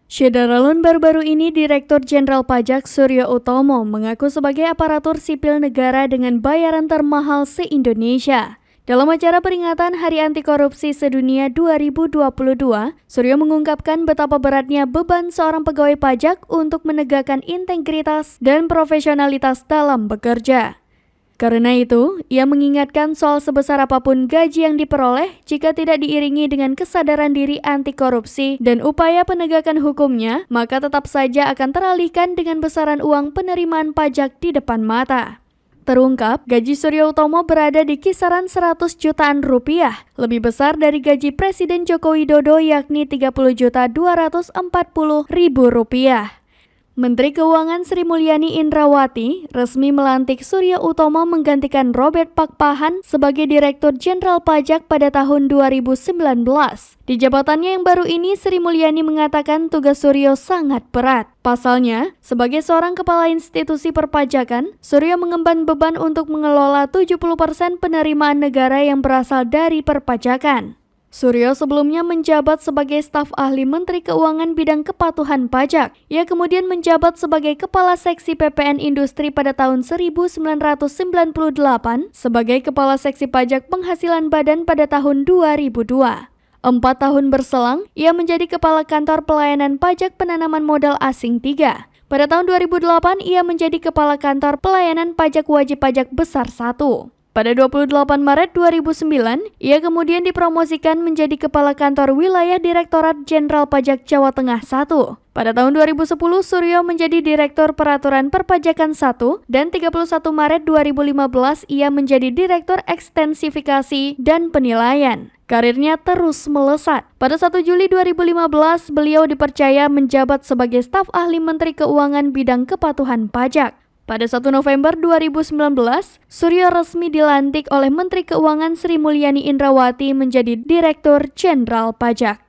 Syederalun baru-baru ini Direktur Jenderal Pajak Suryo Utomo mengaku sebagai aparatur sipil negara dengan bayaran termahal se-Indonesia. Dalam acara peringatan Hari Anti Korupsi Sedunia 2022, Suryo mengungkapkan betapa beratnya beban seorang pegawai pajak untuk menegakkan integritas dan profesionalitas dalam bekerja. Karena itu, ia mengingatkan soal sebesar apapun gaji yang diperoleh jika tidak diiringi dengan kesadaran diri anti korupsi dan upaya penegakan hukumnya, maka tetap saja akan teralihkan dengan besaran uang penerimaan pajak di depan mata. Terungkap, gaji Suryo Utomo berada di kisaran 100 jutaan rupiah, lebih besar dari gaji Presiden Joko Widodo yakni 30.240.000 rupiah. Menteri Keuangan Sri Mulyani Indrawati resmi melantik Suryo Utomo menggantikan Robert Pakpahan sebagai Direktur Jenderal Pajak pada tahun 2019. Di jabatannya yang baru ini, Sri Mulyani mengatakan tugas Suryo sangat berat. Pasalnya, sebagai seorang kepala institusi perpajakan, Suryo mengemban beban untuk mengelola 70% penerimaan negara yang berasal dari perpajakan. Suryo sebelumnya menjabat sebagai staf ahli Menteri Keuangan bidang kepatuhan pajak. Ia kemudian menjabat sebagai Kepala Seksi PPN Industri pada tahun 1998, sebagai Kepala Seksi Pajak Penghasilan Badan pada tahun 2002. 4 tahun berselang, ia menjadi Kepala Kantor Pelayanan Pajak Penanaman Modal Asing 3. Pada tahun 2008, ia menjadi Kepala Kantor Pelayanan Pajak Wajib Pajak Besar 1. Pada 28 Maret 2009, ia kemudian dipromosikan menjadi Kepala Kantor Wilayah Direktorat Jenderal Pajak Jawa Tengah 1. Pada tahun 2010, Suryo menjadi Direktur Peraturan Perpajakan 1 dan 31 Maret 2015 ia menjadi Direktur Ekstensifikasi dan Penilaian. Karirnya terus melesat. Pada 1 Juli 2015, beliau dipercaya menjabat sebagai staf ahli Menteri Keuangan bidang kepatuhan pajak. Pada 1 November 2019, Suryo resmi dilantik oleh Menteri Keuangan Sri Mulyani Indrawati menjadi Direktur Jenderal Pajak.